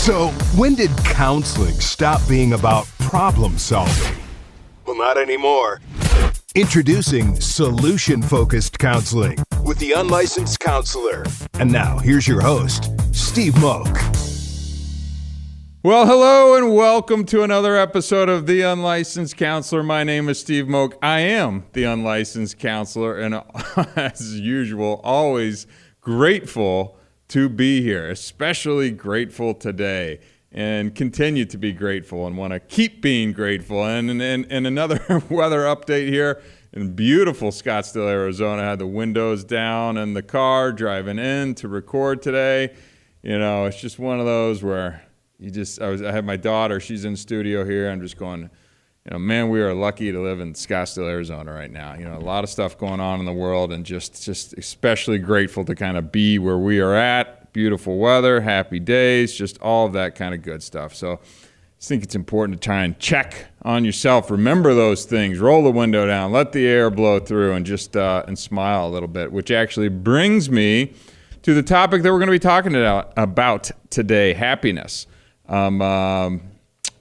So, when did counseling stop being about problem solving? Well, not anymore. Introducing solution-focused counseling with the Unlicensed Counselor. And now, here's your host, Steve Moak. Well, hello and welcome to another episode of The Unlicensed Counselor. My name is Steve Moak. I am the Unlicensed Counselor, and as usual, always grateful to be here, especially grateful today, and continue to be grateful and want to keep being grateful. And another weather update here in beautiful Scottsdale, Arizona. I had the windows down in the car driving in to record today. You know, it's just one of those where I had my daughter, she's in studio here. I'm just going, you know, man, we are lucky to live in Scottsdale, Arizona right now. You know, a lot of stuff going on in the world, and just especially grateful to kind of be where we are at. Beautiful weather, happy days, just all of that kind of good stuff. So I just think it's important to try and check on yourself. Remember those things. Roll the window down, let the air blow through, and just and smile a little bit, which actually brings me to the topic that we're going to be talking about today, happipiness.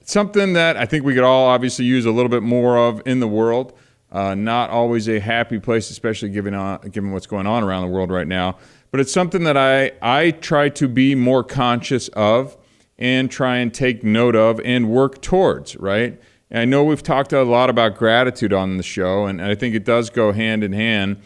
Something that I think we could all obviously use a little bit more of in the world. Not always a happy place, especially given what's going on around the world right now. But it's something that I try to be more conscious of and try and take note of and work towards, right? And I know we've talked a lot about gratitude on the show, and I think it does go hand in hand.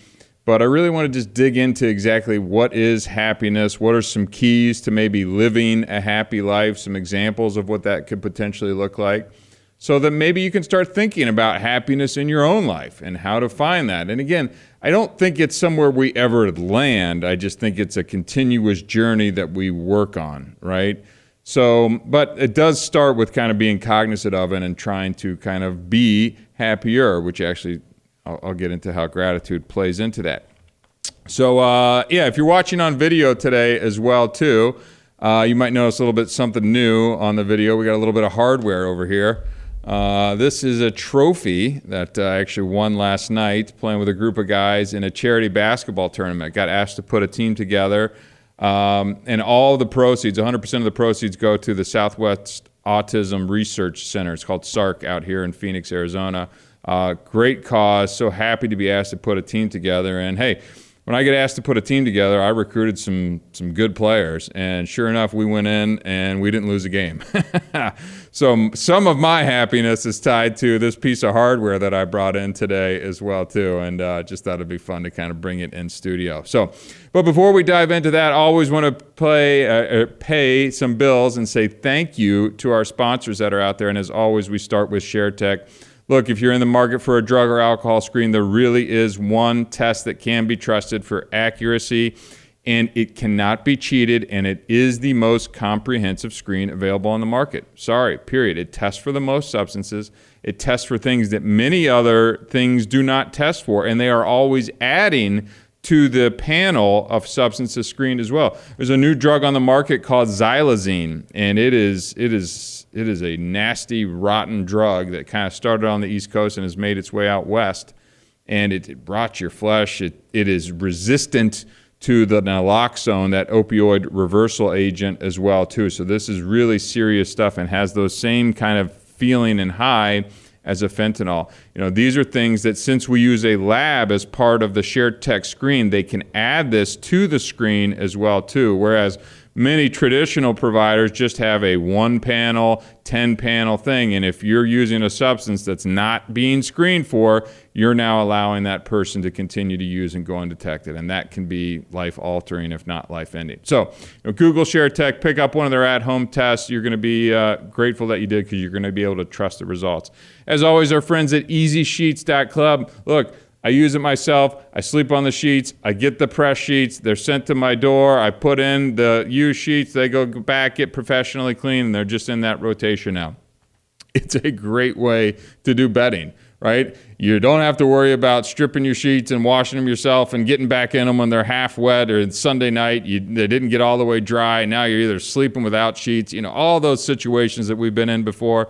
But I really want to just dig into exactly what is happiness, what are some keys to maybe living a happy life, some examples of what that could potentially look like, so that maybe you can start thinking about happiness in your own life and how to find that. And again, I don't think it's somewhere we ever land. I just think it's a continuous journey that we work on, right? So, but it does start with kind of being cognizant of it and trying to kind of be happier, which actually I'll get into how gratitude plays into that. So, if you're watching on video today as well, too, you might notice a little bit something new on the video. We got a little bit of hardware over here. This is a trophy that I actually won last night playing with a group of guys in a charity basketball tournament. Got asked to put a team together, and all the proceeds, 100% of the proceeds, go to the Southwest Autism Research Center. It's called SARC out here in Phoenix, Arizona. Great cause. So happy to be asked to put a team together. And hey, when I get asked to put a team together, I recruited some good players, and sure enough, we went in and we didn't lose a game. So some of my happiness is tied to this piece of hardware that I brought in today as well too, and just thought it'd be fun to kind of bring it in studio. So, but before we dive into that, I always want to pay some bills and say thank you to our sponsors that are out there. And as always, we start with ShareTech. Look, if you're in the market for a drug or alcohol screen, there really is one test that can be trusted for accuracy, and it cannot be cheated, and it is the most comprehensive screen available on the market. Sorry, period. It tests for the most substances. It tests for things that many other things do not test for, and they are always adding to the panel of substances screened as well. There's a new drug on the market called xylazine, and it is a nasty, rotten drug that kind of started on the East Coast and has made its way out west, and it rots your flesh. It is resistant to the naloxone, that opioid reversal agent as well too. So this is really serious stuff and has those same kind of feeling and high as a fentanyl. You know, these are things that, since we use a lab as part of the ShareTech screen, they can add this to the screen as well too, whereas many traditional providers just have a 1-panel, 10-panel thing, and if you're using a substance that's not being screened for, you're now allowing that person to continue to use and go undetected, and that can be life-altering, if not life-ending. So, Google ShareTech, pick up one of their at-home tests. You're going to be grateful that you did, because you're going to be able to trust the results. As always, our friends at EasySheets.club. Look, I use it myself. I sleep on the sheets. I get the press sheets. They're sent to my door. I put in the used sheets. They go back, get professionally cleaned, and they're just in that rotation now. It's a great way to do bedding, right? You don't have to worry about stripping your sheets and washing them yourself and getting back in them when they're half wet, or it's Sunday night, they didn't get all the way dry. Now you're either sleeping without sheets, all those situations that we've been in before.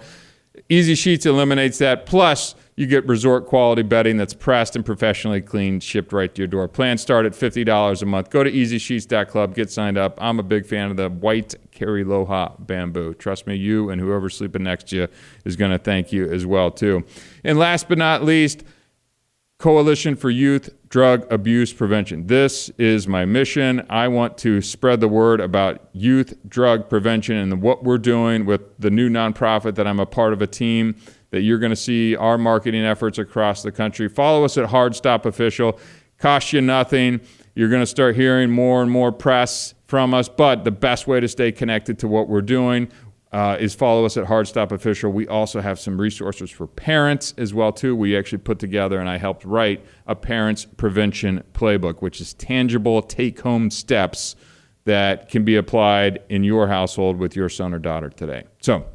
Easy Sheets eliminates that. Plus, you get resort quality bedding that's pressed and professionally cleaned, shipped right to your door. Plans start at $50 a month. Go to EasySheets.club, get signed up. I'm a big fan of the white Kariloha bamboo. Trust me, you and whoever's sleeping next to you is going to thank you as well, too. And last but not least, Coalition for Youth Drug Abuse Prevention. This is my mission. I want to spread the word about youth drug prevention and what we're doing with the new nonprofit that I'm a part of, a team that you're going to see our marketing efforts across the country. Follow us at Hard Stop Official. Costs you nothing. You're going to start hearing more and more press from us, but the best way to stay connected to what we're doing is follow us at Hard Stop Official. We also have some resources for parents as well, too. We actually put together, and I helped write, a parents prevention playbook, which is tangible take-home steps that can be applied in your household with your son or daughter today. So,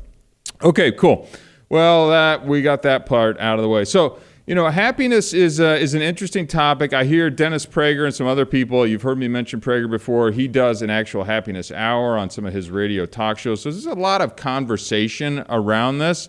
okay, cool. Well, we got that part out of the way. So, happiness is an interesting topic. I hear Dennis Prager and some other people, you've heard me mention Prager before, he does an actual happiness hour on some of his radio talk shows. So there's a lot of conversation around this.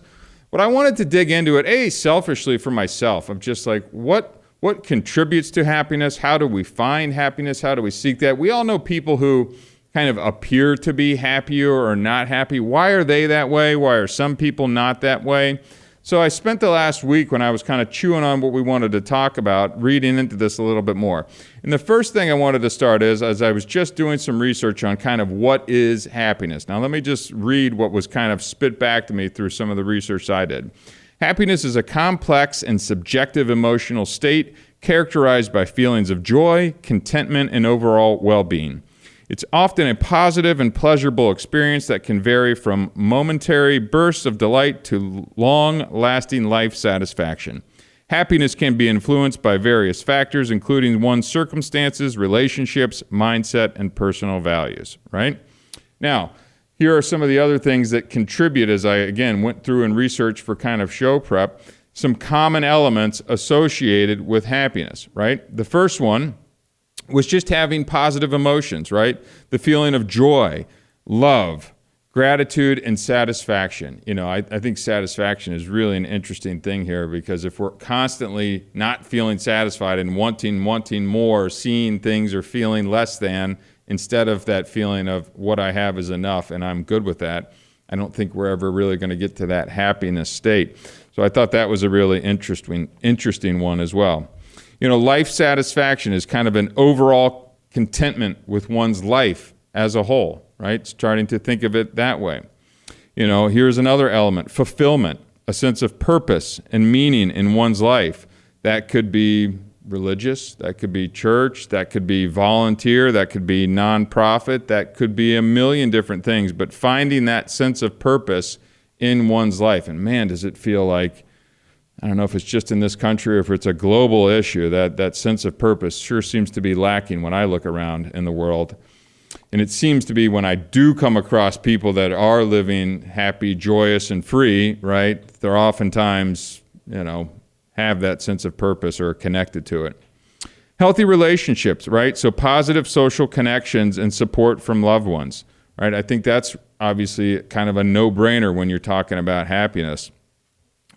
But I wanted to dig into it, selfishly for myself. I'm just like, what contributes to happiness? How do we find happiness? How do we seek that? We all know people who kind of appear to be happier or not happy. Why are they that way? Why are some people not that way? So I spent the last week, when I was kind of chewing on what we wanted to talk about, reading into this a little bit more. And the first thing I wanted to start is, as I was just doing some research on kind of what is happiness. Now let me just read what was kind of spit back to me through some of the research I did. Happiness is a complex and subjective emotional state characterized by feelings of joy, contentment, and overall well-being. It's often a positive and pleasurable experience that can vary from momentary bursts of delight to long-lasting life satisfaction. Happiness can be influenced by various factors, including one's circumstances, relationships, mindset, and personal values, right? Now, here are some of the other things that contribute, as I, again, went through and researched for kind of show prep, some common elements associated with happiness, right? The first one was just having positive emotions, right? The feeling of joy, love, gratitude, and satisfaction. I think satisfaction is really an interesting thing here, because if we're constantly not feeling satisfied and wanting more, seeing things or feeling less than, instead of that feeling of what I have is enough and I'm good with that, I don't think we're ever really going to get to that happiness state. So I thought that was a really interesting one as well. Life satisfaction is kind of an overall contentment with one's life as a whole, right? Starting to think of it that way. Here's another element, fulfillment, a sense of purpose and meaning in one's life. That could be religious, that could be church, that could be volunteer, that could be nonprofit, that could be a million different things, but finding that sense of purpose in one's life. And man, does it feel like, I don't know if it's just in this country or if it's a global issue, that sense of purpose sure seems to be lacking when I look around in the world. And it seems to be when I do come across people that are living happy, joyous, and free, right, they're oftentimes, have that sense of purpose or are connected to it. Healthy relationships, right? So positive social connections and support from loved ones, right? I think that's obviously kind of a no-brainer when you're talking about happiness.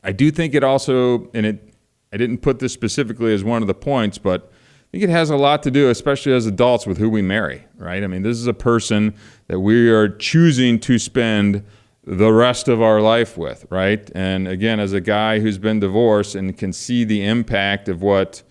I do think it also, I didn't put this specifically as one of the points, but I think it has a lot to do, especially as adults, with who we marry, right? I mean, this is a person that we are choosing to spend the rest of our life with, right? And again, as a guy who's been divorced and can see the impact of what,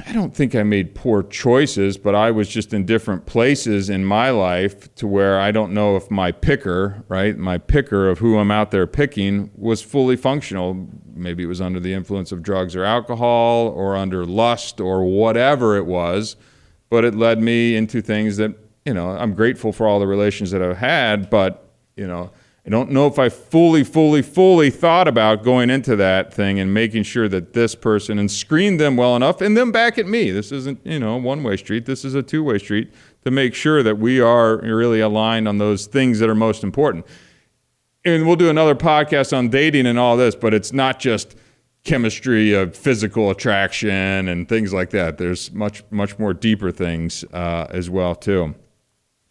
I don't think I made poor choices, but I was just in different places in my life to where I don't know if my picker, right, my picker of who I'm out there picking was fully functional. Maybe it was under the influence of drugs or alcohol or under lust or whatever it was, but it led me into things that, I'm grateful for all the relations that I've had, but, I don't know if I fully thought about going into that thing and making sure that this person, and screened them well enough, and them back at me. This isn't, a one-way street. This is a two-way street, to make sure that we are really aligned on those things that are most important. And we'll do another podcast on dating and all this, but it's not just chemistry of physical attraction and things like that. There's much more deeper things as well, too.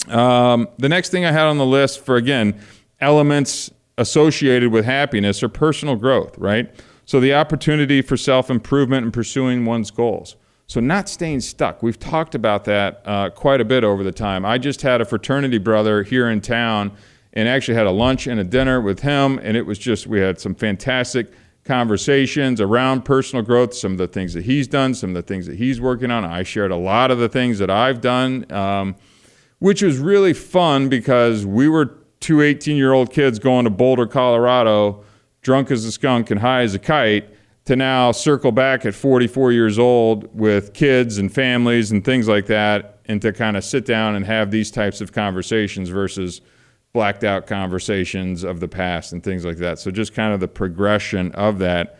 The next thing I had on the list for, again, elements associated with happiness are personal growth, right? So the opportunity for self-improvement and pursuing one's goals. So not staying stuck. We've talked about that quite a bit over the time. I just had a fraternity brother here in town and actually had a lunch and a dinner with him, and it was just, we had some fantastic conversations around personal growth, some of the things that he's done, some of the things that he's working on. I shared a lot of the things that I've done, which was really fun because we were two 18-year-old kids going to Boulder, Colorado, drunk as a skunk and high as a kite, to now circle back at 44 years old with kids and families and things like that, and to kind of sit down and have these types of conversations versus blacked out conversations of the past and things like that. So just kind of the progression of that.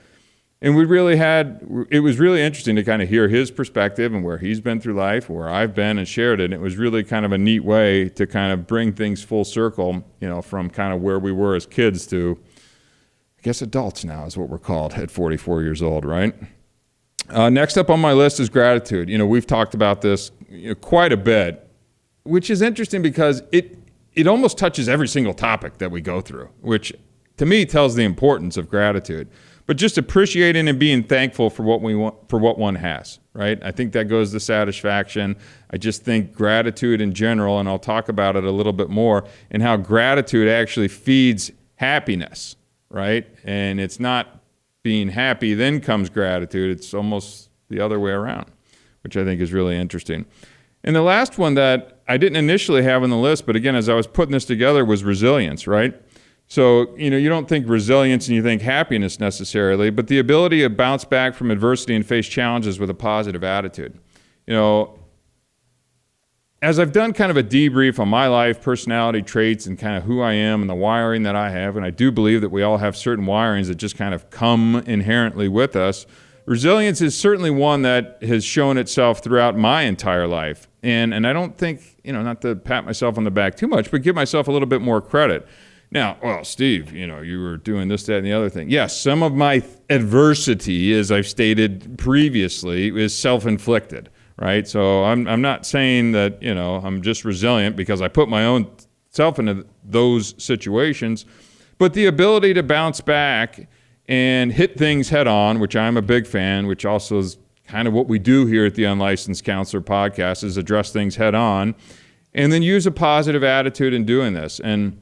And it was really interesting to kind of hear his perspective and where he's been through life, where I've been, and shared it. And it was really kind of a neat way to kind of bring things full circle, from kind of where we were as kids to, I guess, adults now is what we're called at 44 years old, right? Next up on my list is gratitude. We've talked about this quite a bit, which is interesting because it almost touches every single topic that we go through, which to me tells the importance of gratitude. But just appreciating and being thankful for what we want, for what one has, right? I think that goes to satisfaction. I just think gratitude in general, and I'll talk about it a little bit more, and how gratitude actually feeds happiness, right? And it's not being happy, then comes gratitude. It's almost the other way around, which I think is really interesting. And the last one that I didn't initially have on the list, but again, as I was putting this together, was resilience, right? So, you don't think resilience and you think happiness necessarily, but the ability to bounce back from adversity and face challenges with a positive attitude. As I've done kind of a debrief on my life, personality traits, and kind of who I am and the wiring that I have, and I do believe that we all have certain wirings that just kind of come inherently with us, resilience is certainly one that has shown itself throughout my entire life. And I don't think, not to pat myself on the back too much, but give myself a little bit more credit. Now, well, Steve, you were doing this, that, and the other thing. Yes, some of my adversity, as I've stated previously, is self-inflicted, right? So I'm not saying that, I'm just resilient because I put my own self into those situations, but the ability to bounce back and hit things head on, which I'm a big fan, which also is kind of what we do here at the Unlicensed Counselor Podcast, is address things head on and then use a positive attitude in doing this. And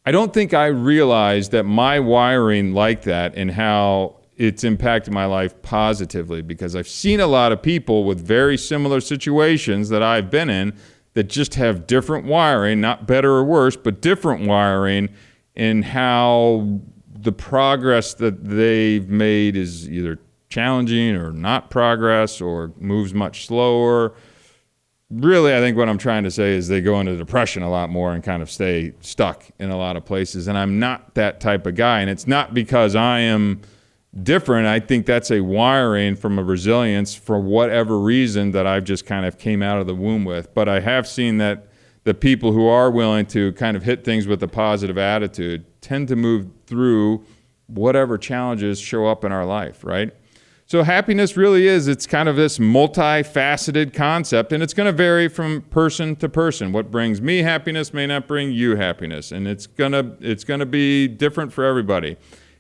I don't think I realized that my wiring like that and how it's impacted my life positively, because I've seen a lot of people with very similar situations that I've been in that just have different wiring, not better or worse, but different wiring, in how the progress that they've made is either challenging or not progress or moves much slower. Really, I think what I'm trying to say is they go into depression a lot more and kind of stay stuck in a lot of places. And I'm not that type of guy. And it's not because I am different. I think that's a wiring from a resilience for whatever reason that I've just kind of came out of the womb with. But I have seen that the people who are willing to kind of hit things with a positive attitude tend to move through whatever challenges show up in our life, right? So happiness really is, it's kind of this multifaceted concept, and it's going to vary from person to person. What brings me happiness may not bring you happiness, and it's going to be different for everybody.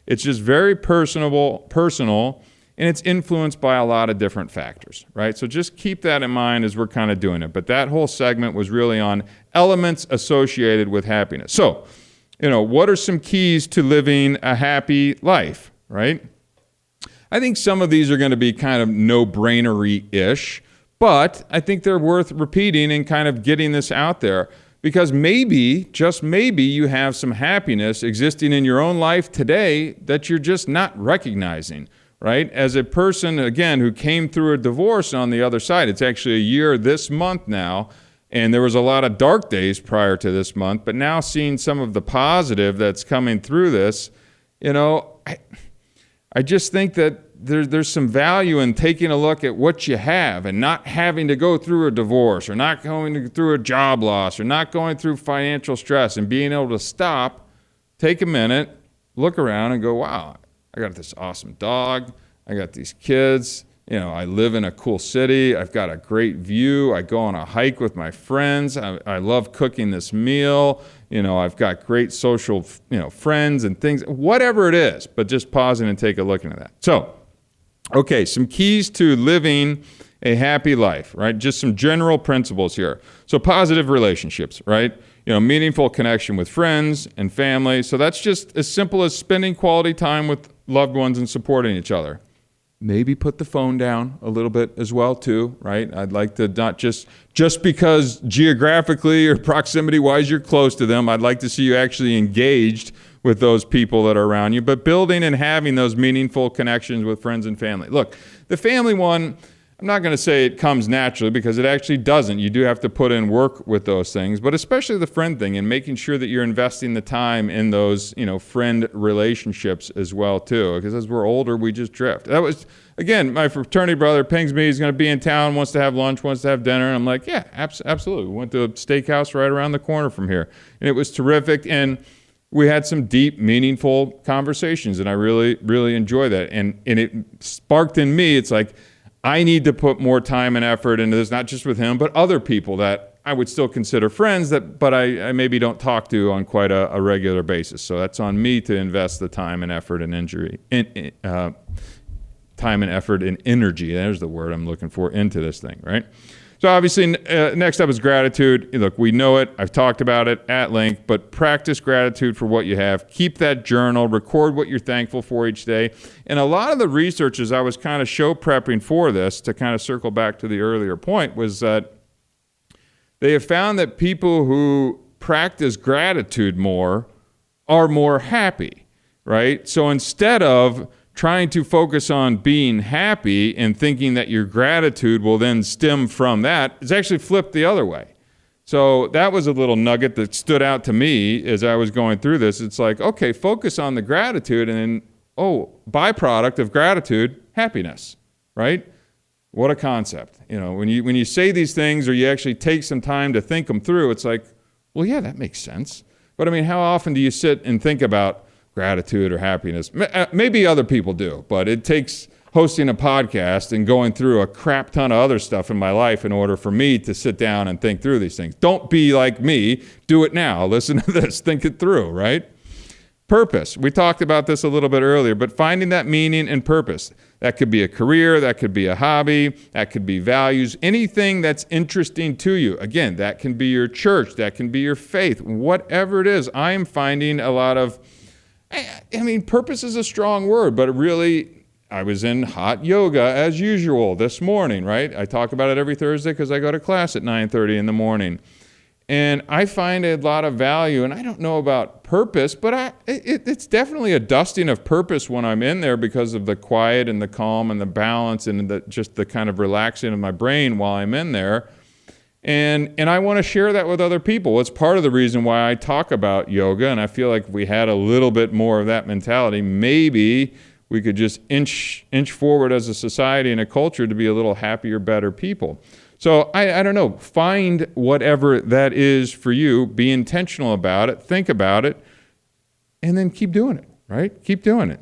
It's just very personal, and it's influenced by a lot of different factors, right? So just keep that in mind as we're kind of doing it. But that whole segment was really on elements associated with happiness. So, what are some keys to living a happy life, right? I think some of these are going to be kind of no-brainery-ish, but I think they're worth repeating and kind of getting this out there, because maybe, just maybe, you have some happiness existing in your own life today that you're just not recognizing, right? As a person, again, who came through a divorce on the other side, it's actually a year this month now, and there was a lot of dark days prior to this month, but now seeing some of the positive that's coming through this, I just think that there's some value in taking a look at what you have and not having to go through a divorce or not going through a job loss or not going through financial stress, and being able to stop, take a minute, look around and go, wow, I got this awesome dog. I got these kids. I live in a cool city. I've got a great view. I go on a hike with my friends. I love cooking this meal. I've got great social, friends and things, whatever it is, but just pausing and take a look into that. So, okay, some keys to living a happy life, right? Just some general principles here. So positive relationships, right? Meaningful connection with friends and family. So that's just as simple as spending quality time with loved ones and supporting each other. Maybe put the phone down a little bit as well too, right? I'd like to not just because geographically or proximity-wise you're close to them, I'd like to see you actually engaged with those people that are around you, but building and having those meaningful connections with friends and family. Look, the family one, I'm not going to say it comes naturally because it actually doesn't. You do have to put in work with those things, but especially the friend thing and making sure that you're investing the time in those, friend relationships as well too. Because as we're older, we just drift. That was, again, my fraternity brother pings me. He's going to be in town, wants to have lunch, wants to have dinner. And I'm like, yeah, absolutely. We went to a steakhouse right around the corner from here, and it was terrific. And we had some deep, meaningful conversations, and I really, really enjoy that. And it sparked in me, it's like, I need to put more time and effort into this, not just with him, but other people that I would still consider friends, but I maybe don't talk to on quite a regular basis. So that's on me to invest the time and effort and time and effort and energy, there's the word I'm looking for, into this thing, right? So obviously, next up is gratitude. Look, we know it. I've talked about it at length, but practice gratitude for what you have. Keep that journal. Record what you're thankful for each day. And a lot of the research, as I was kind of show prepping for this, to kind of circle back to the earlier point, was that they have found that people who practice gratitude more are more happy, right? So instead of trying to focus on being happy and thinking that your gratitude will then stem from that, it's actually flipped the other way. So that was a little nugget that stood out to me as I was going through this. It's like, okay, focus on the gratitude, and then, byproduct of gratitude, happiness, right? What a concept. When you say these things or you actually take some time to think them through, it's like, well, yeah, that makes sense. But I mean, how often do you sit and think about gratitude or happiness? Maybe other people do, but it takes hosting a podcast and going through a crap ton of other stuff in my life in order for me to sit down and think through these things. Don't be like me. Do it now. Listen to this. Think it through, right? Purpose. We talked about this a little bit earlier, but finding that meaning and purpose. That could be a career, that could be a hobby, that could be values, anything that's interesting to you. Again, that can be your church, that can be your faith, whatever it is. I am finding a lot of, purpose is a strong word, but I was in hot yoga as usual this morning, right? I talk about it every Thursday because I go to class at 9:30 in the morning. And I find a lot of value, and I don't know about purpose, but it's definitely a dusting of purpose when I'm in there because of the quiet and the calm and the balance and just the kind of relaxing of my brain while I'm in there. And I want to share that with other people. It's part of the reason why I talk about yoga, and I feel like if we had a little bit more of that mentality, maybe we could just inch forward as a society and a culture to be a little happier, better people. So I don't know, find whatever that is for you, be intentional about it, think about it, and then keep doing it, right? Keep doing it.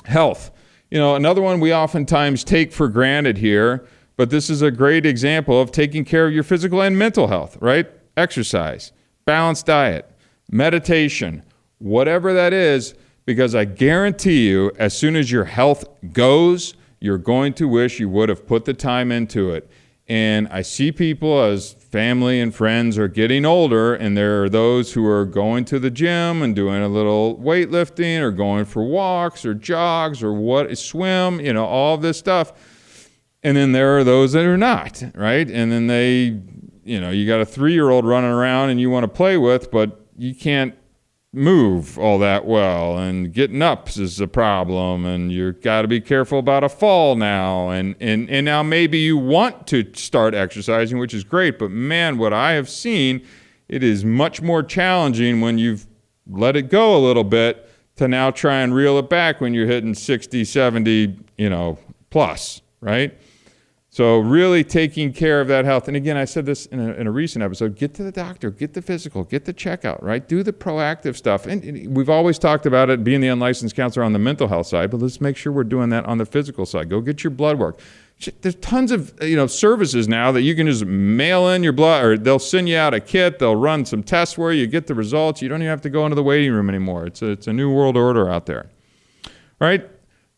Health. Another one we oftentimes take for granted here, but this is a great example of taking care of your physical and mental health, right? Exercise, balanced diet, meditation, whatever that is, because I guarantee you, as soon as your health goes, you're going to wish you would have put the time into it. And I see people as family and friends are getting older, and there are those who are going to the gym and doing a little weightlifting or going for walks or jogs or swim, all of this stuff. And then there are those that are not, right? And then you got a 3-year-old running around and you want to play with, but you can't move all that well, and getting up is a problem, and you've got to be careful about a fall now, and now maybe you want to start exercising, which is great, but man, what I have seen, it is much more challenging when you've let it go a little bit to now try and reel it back when you're hitting 60, 70, plus, right? So really taking care of that health. And again, I said this in a recent episode, get to the doctor, get the physical, get the checkout, right? Do the proactive stuff. And we've always talked about it being the unlicensed counselor on the mental health side, but let's make sure we're doing that on the physical side. Go get your blood work. There's tons of services now that you can just mail in your blood, or they'll send you out a kit. They'll run some tests where you get the results. You don't even have to go into the waiting room anymore. It's a new world order out there. All right.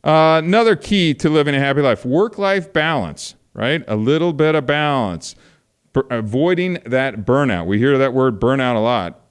Another key to living a happy life: work-life balance. Right, a little bit of balance, avoiding that burnout. We hear that word burnout a lot.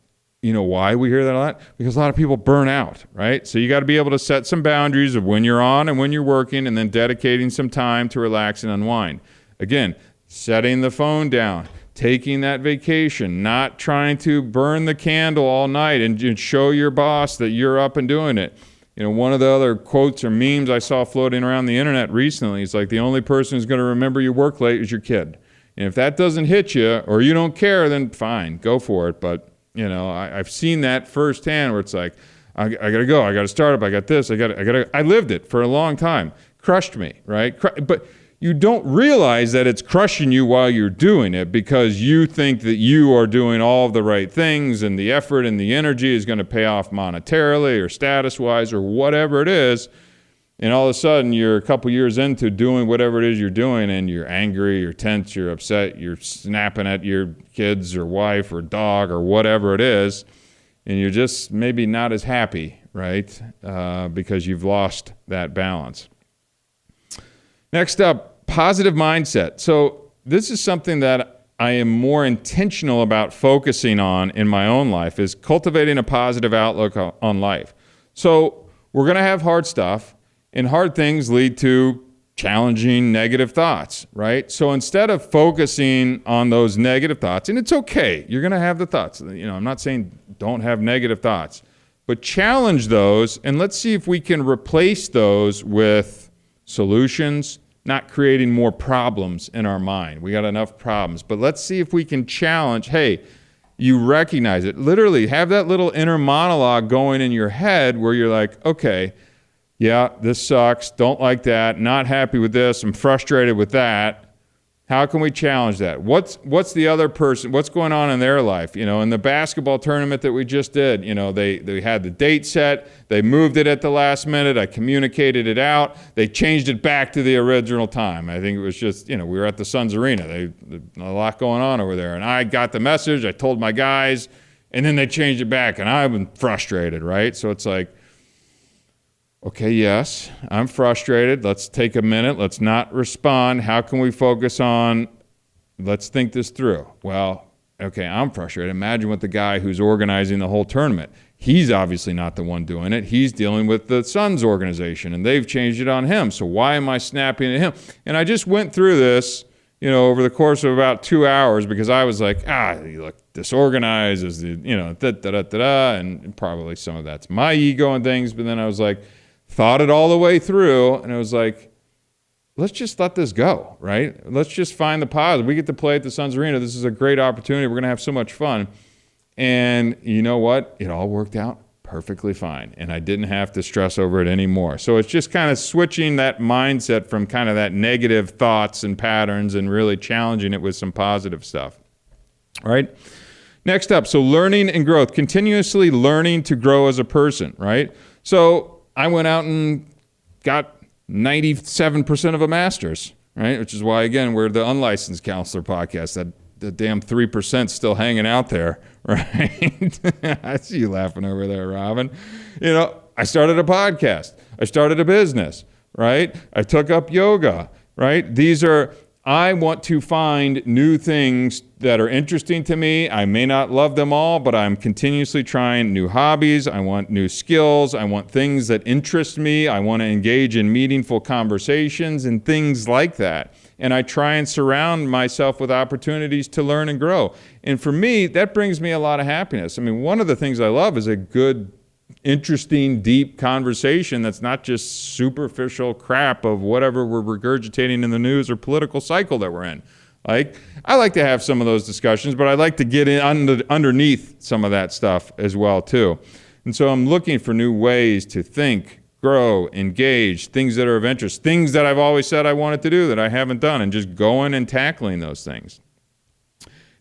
You know why we hear that a lot? Because a lot of people burn out, right? So you got to be able to set some boundaries of when you're on and when you're working, and then dedicating some time to relax and unwind. Again, setting the phone down, taking that vacation, not trying to burn the candle all night and show your boss that you're up and doing it. One of the other quotes or memes I saw floating around the internet recently is like, the only person who's going to remember you work late is your kid. And if that doesn't hit you or you don't care, then fine, go for it. But, I've seen that firsthand where it's like, I got to go. I got to start up. I got this. I lived it for a long time. Crushed me, right? But you don't realize that it's crushing you while you're doing it, because you think that you are doing all of the right things and the effort and the energy is going to pay off monetarily or status-wise or whatever it is. And all of a sudden, you're a couple years into doing whatever it is you're doing, and you're angry, you're tense, you're upset, you're snapping at your kids or wife or dog or whatever it is, and you're just maybe not as happy, right? Because you've lost that balance. Next up, positive mindset. So this is something that I am more intentional about focusing on in my own life, is cultivating a positive outlook on life. So we're going to have hard stuff, and hard things lead to challenging negative thoughts, right? So instead of focusing on those negative thoughts, and it's okay, you're going to have the thoughts. I'm not saying don't have negative thoughts, but challenge those, and let's see if we can replace those with solutions, not creating more problems in our mind. We got enough problems, but let's see if we can challenge, hey, you recognize it. Literally have that little inner monologue going in your head where you're like, okay, yeah, this sucks, don't like that, not happy with this, I'm frustrated with that. How can we challenge that? What's the other person, what's going on in their life? In the basketball tournament that we just did, they had the date set, they moved it at the last minute, I communicated it out, they changed it back to the original time. I think it was just, we were at the Suns Arena, a lot going on over there, and I got the message, I told my guys, and then they changed it back, and I've been frustrated, right? So it's like, okay, yes, I'm frustrated. Let's take a minute. Let's not respond. How can we focus on, let's think this through. Well, okay, I'm frustrated. Imagine what the guy who's organizing the whole tournament. He's obviously not the one doing it. He's dealing with the Suns organization, and they've changed it on him. So why am I snapping at him? And I just went through this, over the course of about 2 hours, because I was like, you look disorganized, as the, and probably some of that's my ego and things. But then I was like, thought it all the way through, and it was like, let's just let this go, right? Let's just find the positive. We get to play at the Suns Arena. This is a great opportunity. We're going to have so much fun. And you know what? It all worked out perfectly fine, and I didn't have to stress over it anymore. So it's just kind of switching that mindset from kind of that negative thoughts and patterns and really challenging it with some positive stuff, all right? Next up, so learning and growth, continuously learning to grow as a person, right? So I went out and got 97% of a master's, right? Which is why, again, we're the Unlicensed Counselor Podcast. That the damn 3% still hanging out there, right? I see you laughing over there, Robin. I started a podcast. I started a business, right? I took up yoga, right? I want to find new things that are interesting to me. I may not love them all, but I'm continuously trying new hobbies. I want new skills. I want things that interest me. I want to engage in meaningful conversations and things like that. And I try and surround myself with opportunities to learn and grow. And for me, that brings me a lot of happiness. I mean, one of the things I love is a good, interesting, deep conversation that's not just superficial crap of whatever we're regurgitating in the news or political cycle that we're in. I like to have some of those discussions, but I like to get in underneath some of that stuff as well too. And so I'm looking for new ways to think, grow, engage, things that are of interest, things that I've always said I wanted to do that I haven't done, and just going and tackling those things.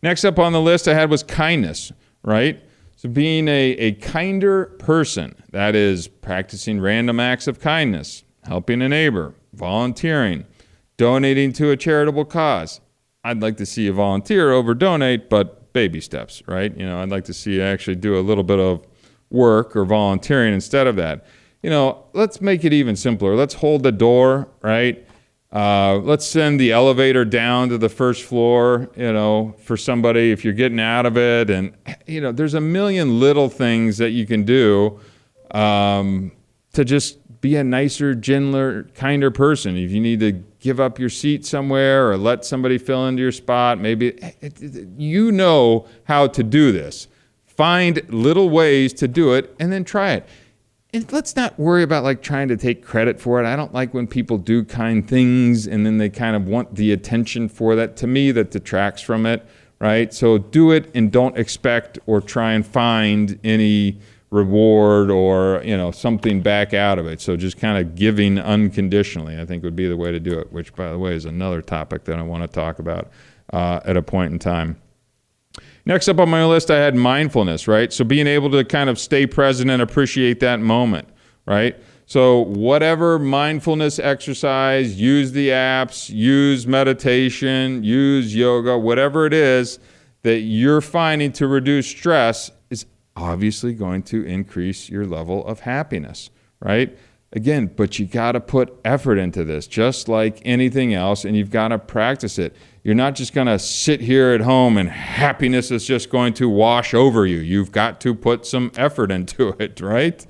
Next up on the list I had was kindness, right? So being a kinder person, that is practicing random acts of kindness, helping a neighbor, volunteering, donating to a charitable cause. I'd like to see you volunteer over donate, but baby steps, right? I'd like to see you actually do a little bit of work or volunteering instead of that. Let's make it even simpler. Let's hold the door, right? Let's send the elevator down to the first floor, for somebody if you're getting out of it. And, there's a million little things that you can do to just be a nicer, gentler, kinder person. If you need to give up your seat somewhere or let somebody fill into your spot, maybe you know how to do this. Find little ways to do it and then try it. And let's not worry about trying to take credit for it. I don't like when people do kind things and then they kind of want the attention for that. To me, that detracts from it, right? So do it and don't expect or try and find any reward or something back out of it. So just kind of giving unconditionally, I think, would be the way to do it, which, by the way, is another topic that I want to talk about at a point in time. Next up on my list, I had mindfulness, right? So being able to kind of stay present and appreciate that moment, right? So whatever mindfulness exercise, use the apps, use meditation, use yoga, whatever it is that you're finding to reduce stress is obviously going to increase your level of happiness, right? Again, but you got to put effort into this, just like anything else, and you've got to practice it. You're not just going to sit here at home and happiness is just going to wash over you. You've got to put some effort into it, right?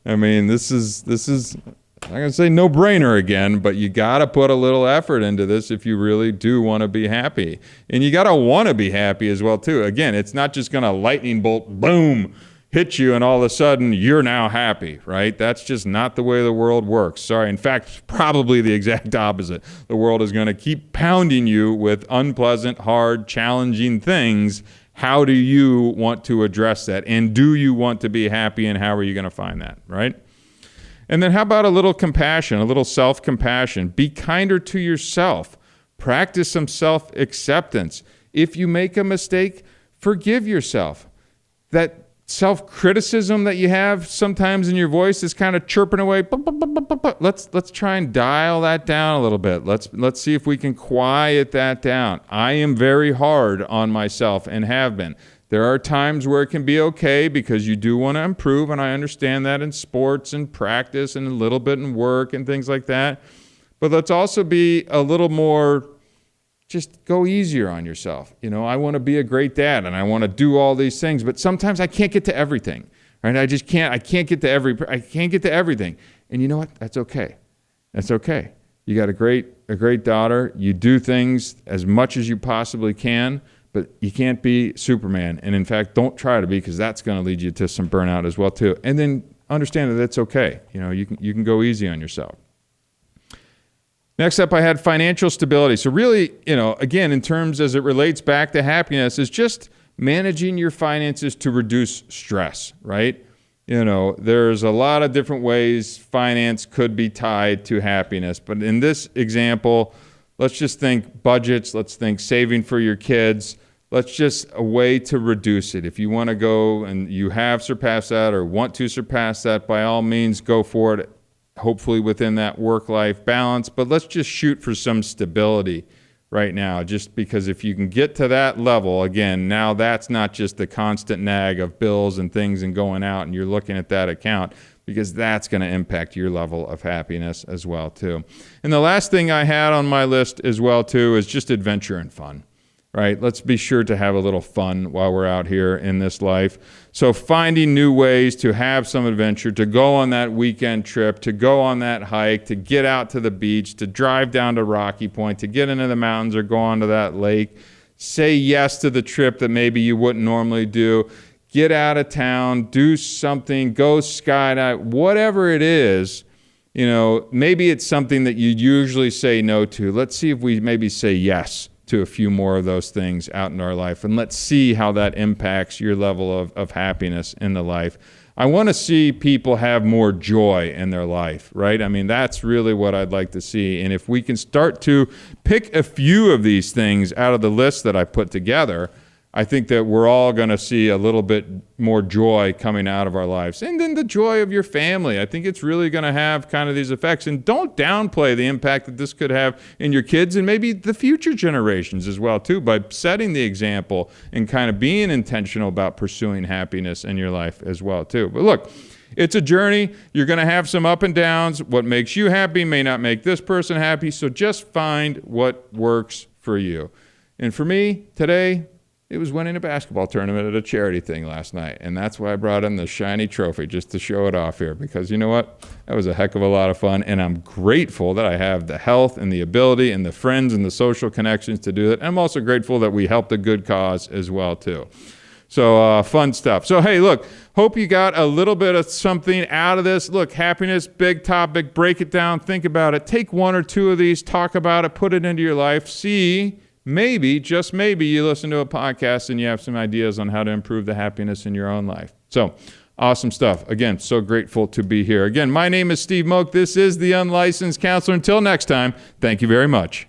I mean, this is I'm going to say no-brainer again, but you got to put a little effort into this if you really do want to be happy. And you got to want to be happy as well, too. Again, it's not just going to lightning bolt, boom, hit you and all of a sudden you're now happy, right? That's just not the way the world works. Sorry. In fact, probably the exact opposite. The world is going to keep pounding you with unpleasant, hard, challenging things. How do you want to address that? And do you want to be happy, and how are you going to find that, right? And then how about a little compassion, a little self-compassion? Be kinder to yourself. Practice some self-acceptance. If you make a mistake, forgive yourself. That self-criticism that you have sometimes in your voice is kind of chirping away. Let's try and dial that down a little bit. Let's see if we can quiet that down. I am very hard on myself and have been. There are times where it can be okay because you do want to improve, and I understand that in sports and practice and a little bit in work and things like that. But let's also be a little more, just go easier on yourself. I want to be a great dad and I want to do all these things, but sometimes I can't get to everything, right? I can't get to everything. And you know what? That's okay. That's okay. You got a great daughter. You do things as much as you possibly can, but you can't be Superman. And in fact, don't try to be, because that's going to lead you to some burnout as well too. And then understand that it's okay. You can go easy on yourself. Next up, I had financial stability. So really, again, in terms as it relates back to happiness, is just managing your finances to reduce stress, right? There's a lot of different ways finance could be tied to happiness. But in this example, let's just think budgets. Let's think saving for your kids. Let's just a way to reduce it. If you want to go and you have surpassed that or want to surpass that, by all means, go for it. Hopefully within that work-life balance, but let's just shoot for some stability right now, just because if you can get to that level, again, now that's not just the constant nag of bills and things and going out and you're looking at that account, because that's going to impact your level of happiness as well too. And the last thing I had on my list as well too is just adventure and fun. Right? Let's be sure to have a little fun while we're out here in this life. So finding new ways to have some adventure, to go on that weekend trip, to go on that hike, to get out to the beach, to drive down to Rocky Point, to get into the mountains or go onto that lake. Say yes to the trip that maybe you wouldn't normally do. Get out of town, do something, go skydive, whatever it is. Maybe it's something that you usually say no to. Let's see if we maybe say yes to a few more of those things out in our life. And let's see how that impacts your level of happiness in the life. I want to see people have more joy in their life, right? I mean, that's really what I'd like to see. And if we can start to pick a few of these things out of the list that I put together, I think that we're all going to see a little bit more joy coming out of our lives. And then the joy of your family. I think it's really going to have kind of these effects. And don't downplay the impact that this could have in your kids and maybe the future generations as well, too, by setting the example and kind of being intentional about pursuing happiness in your life as well, too. But look, it's a journey. You're going to have some up and downs. What makes you happy may not make this person happy. So just find what works for you. And for me today, it was winning a basketball tournament at a charity thing last night. And that's why I brought in the shiny trophy, just to show it off here. Because you know what? That was a heck of a lot of fun. And I'm grateful that I have the health and the ability and the friends and the social connections to do that. And I'm also grateful that we helped a good cause as well, too. So fun stuff. So, hey, look, hope you got a little bit of something out of this. Look, happiness, big topic. Break it down. Think about it. Take one or two of these. Talk about it. Put it into your life. See, maybe, just maybe, you listen to a podcast and you have some ideas on how to improve the happiness in your own life. So, awesome stuff. Again, so grateful to be here. Again, my name is Steve Moak. This is The Unlicensed Counselor. Until next time, thank you very much.